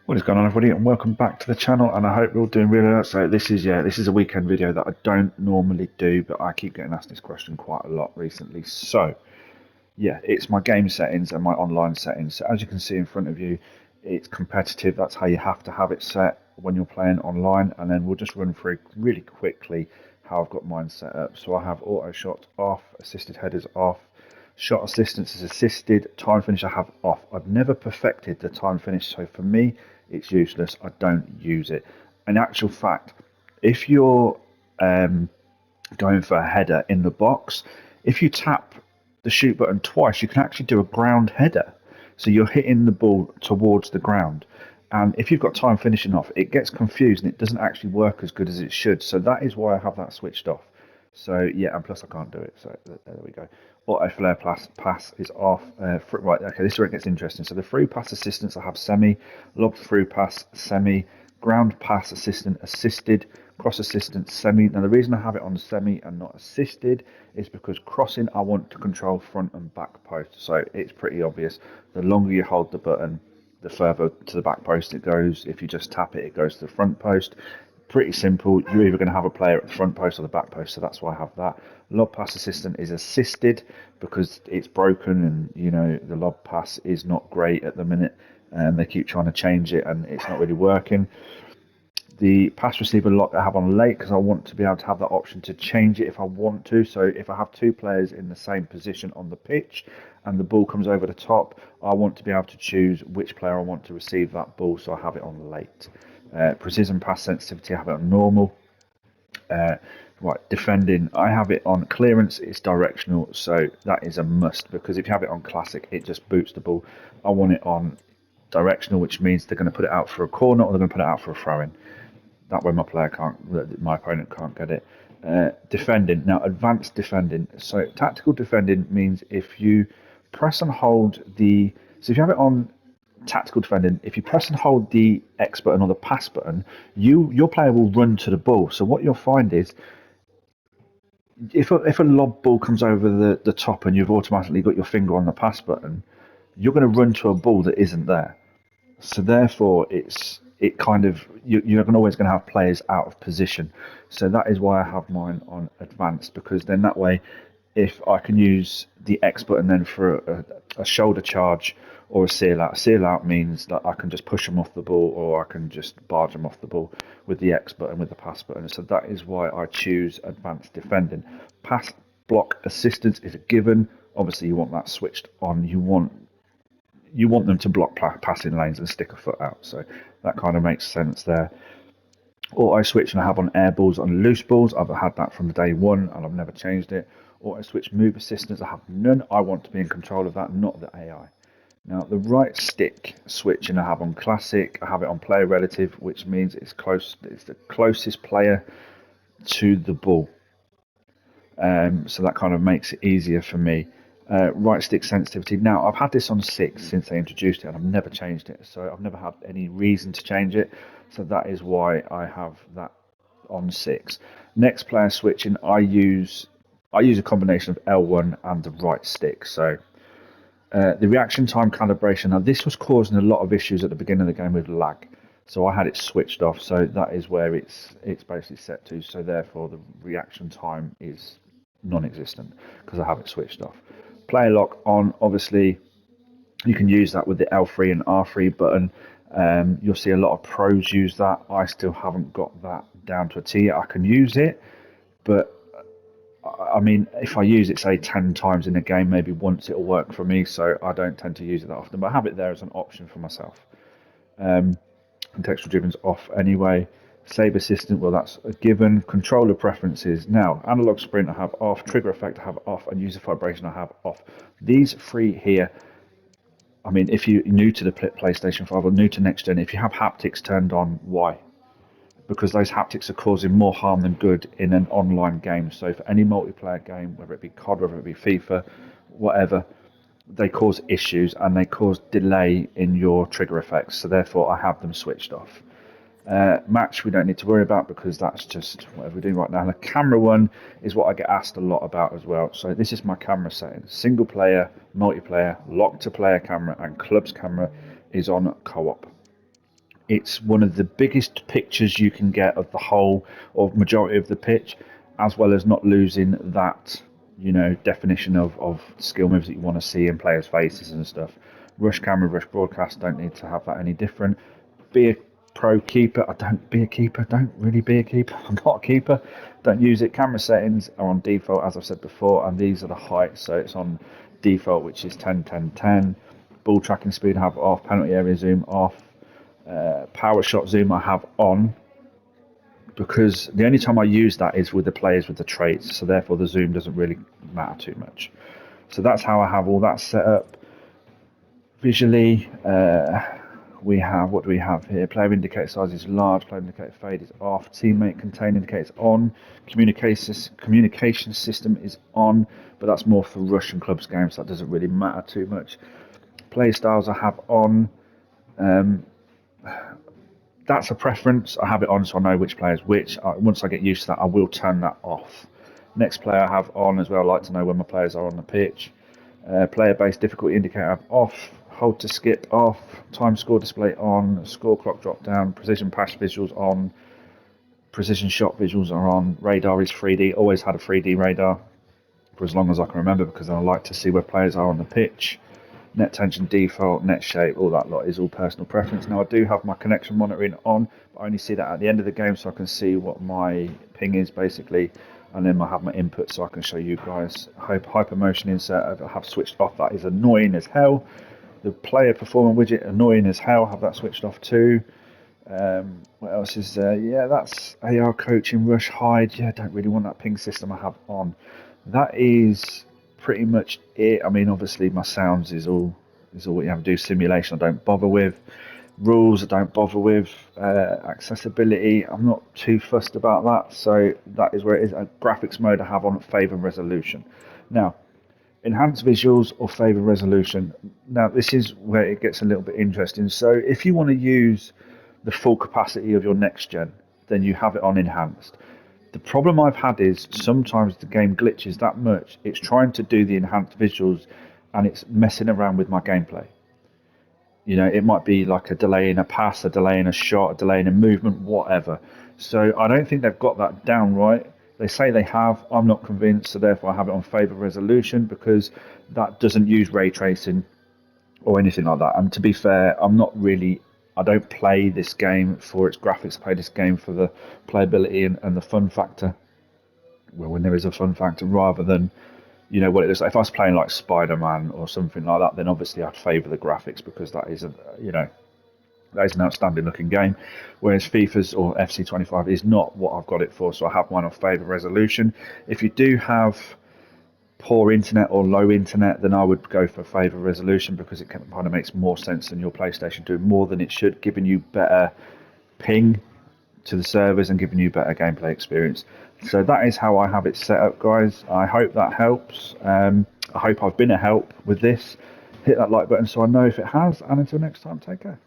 What is going on, everybody, and welcome back to the channel, and I hope you're all doing really well. So this is a weekend video that I don't normally do, but I keep getting asked this question quite a lot recently. So yeah, it's my game settings and my online settings. So as you can see in front of you, it's competitive. That's how you have to have it set when you're playing online, and then we'll just run through really quickly how I've got mine set up. So I have auto shot off, assisted headers off, shot assistance is assisted, time finish I have off. I've never perfected the time finish, so for me it's useless. I don't use it. In actual fact, if you're going for a header in the box, if you tap the shoot button twice, you can actually do a ground header. So you're hitting the ball towards the ground. And if you've got time finishing off, it gets confused and it doesn't actually work as good as it should. So that is why I have that switched off. So yeah, and plus I can't do it. So there we go. Auto flare pass is off. Right, okay, this is where it gets interesting. So the through pass assistance I have semi, lob through pass semi, ground pass assistant assisted, cross assistant semi. Now the reason I have it on semi and not assisted is because crossing I want to control front and back post. So it's pretty obvious. The longer you hold the button, the further to the back post it goes. If you just tap it, it goes to the front post. Pretty simple. You're either going to have a player at the front post or the back post, so that's why I have that. Lob pass assistant is assisted because it's broken, and you know the lob pass is not great at the minute, and they keep trying to change it, and it's not really working. The pass receiver lock I have on late because I want to be able to have that option to change it if I want to. So if I have two players in the same position on the pitch and the ball comes over the top, I want to be able to choose which player I want to receive that ball, so I have it on late. Precision pass sensitivity I have it on normal. Right, defending I have it on clearance, it's directional, so that is a must, because if you have it on classic it just boots the ball. I want it on directional, which means they're going to put it out for a corner or they're going to put it out for a throw-in. That way my opponent can't get it. Defending, now advanced defending. So tactical defending means if you press and hold so if you have it on tactical defending, if you press and hold the X button or the pass button, your player will run to the ball. So what you'll find is if a lob ball comes over the top and you've automatically got your finger on the pass button, you're going to run to a ball that isn't there. So therefore, you're always going to have players out of position. So that is why I have mine on advanced, because then that way, if I can use the X button then for a shoulder charge or a seal out. Seal out means that I can just push them off the ball, or I can just barge them off the ball with the X button, with the pass button. So that is why I choose advanced defending. Pass block assistance is a given. Obviously, you want that switched on. You want them to block passing lanes and stick a foot out. So that kind of makes sense there. Auto switch and I have on air balls, on loose balls. I've had that from day one and I've never changed it. Auto switch move assistance, I have none. I want to be in control of that, not the AI. Now the right stick switch and I have on classic. I have it on player relative, which means it's the closest player to the ball. So that kind of makes it easier for me. Right stick sensitivity. Now I've had this on 6 since they introduced it and I've never changed it, so I've never had any reason to change it, so that is why I have that on 6. Next player switching, I use a combination of L1 and the right stick. So the reaction time calibration, now this was causing a lot of issues at the beginning of the game with lag, so I had it switched off, so that is where it's basically set to, so therefore the reaction time is non-existent because I have it switched off. Player lock on, obviously you can use that with the L3 and R3 button. You'll see a lot of pros use that. I still haven't got that down to a T. I can use it, but I mean, if I use it say 10 times in a game, maybe once it'll work for me, so I don't tend to use it that often, but I have it there as an option for myself. Contextual driven's off anyway. Save assistant, well, that's a given. Controller preferences. Now, analog sprint I have off, trigger effect I have off, and user vibration I have off. These three here, I mean, if you're new to the PlayStation 5 or new to next gen, if you have haptics turned on, why? Because those haptics are causing more harm than good in an online game. So for any multiplayer game, whether it be COD, whether it be FIFA, whatever, they cause issues and they cause delay in your trigger effects. So therefore, I have them switched off. Match we don't need to worry about because that's just whatever we're doing right now. And the camera one is what I get asked a lot about as well. So this is my camera settings. Single player, multiplayer, lock to player camera and clubs camera is on co-op. It's one of the biggest pictures you can get of the whole or majority of the pitch, as well as not losing that, definition of skill moves that you want to see in players' faces and stuff. Rush camera, rush broadcast don't need to have that any different. Be a pro keeper. Don't be a keeper. Don't really be a keeper. I'm not a keeper. Don't use it. Camera settings are on default, as I've said before, and these are the heights, so it's on default, which is 10, 10, 10. Ball tracking speed I have off. Penalty area zoom off. Power shot zoom I have on, because the only time I use that is with the players with the traits, so therefore the zoom doesn't really matter too much. So that's how I have all that set up. Visually, we have, what do we have here? Player indicator size is large, player indicator fade is off, teammate contain indicator is on, communication system is on, but that's more for Russian clubs games, so that doesn't really matter too much. Play styles I have on. That's a preference. I have it on so I know which player is which. Once I get used to that, I will turn that off. Next player I have on as well. I like to know when my players are on the pitch. Player-based difficulty indicator I have off. Hold to skip off. Time score display on. Score clock drop down. Precision pass visuals on. Precision shot visuals are on. Radar is 3D. Always had a 3D radar for as long as I can remember, because I like to see where players are on the pitch. Net tension default, net shape, all that lot is all personal preference. Now I do have my connection monitoring on, but I only see that at the end of the game, so I can see what my ping is basically, and then I have my input so I can show you guys. Hypermotion insert I have switched off. That is annoying as hell. The player performer widget, annoying as hell. Have that switched off too. What else is there? Yeah, that's AR coaching, rush, hide. Yeah, don't really want that ping system I have on. That is pretty much it. I mean, obviously my sounds is all what you have to do. Simulation I don't bother with. Rules I don't bother with. Accessibility I'm not too fussed about that, so that is where it is. Graphics mode I have on favor resolution. Now, enhanced visuals or favor resolution. Now this is where it gets a little bit interesting. So if you want to use the full capacity of your next gen, then you have it on enhanced. The problem I've had is sometimes the game glitches that much. It's trying to do the enhanced visuals and it's messing around with my gameplay. It might be like a delay in a pass, a delay in a shot, a delay in a movement, whatever. So I don't think they've got that down right. They say they have. I'm not convinced, so therefore I have it on favor resolution, because that doesn't use ray tracing or anything like that. And to be fair, I don't play this game for its graphics. I play this game for the playability and the fun factor. Well, when there is a fun factor, rather than, what it is. If I was playing like Spider-Man or something like that, then obviously I'd favour the graphics, because that is that is an outstanding looking game. Whereas FIFA's or FC25 is not what I've got it for, so I have mine on favour resolution. If you do have poor internet or low internet, then I would go for favour resolution, because it kind of makes more sense than your PlayStation doing more than it should, giving you better ping to the servers and giving you better gameplay experience. So that is how I have it set up, guys. I hope that helps. I hope I've been a help with this. Hit that like button so I know if it has, and until next time, take care.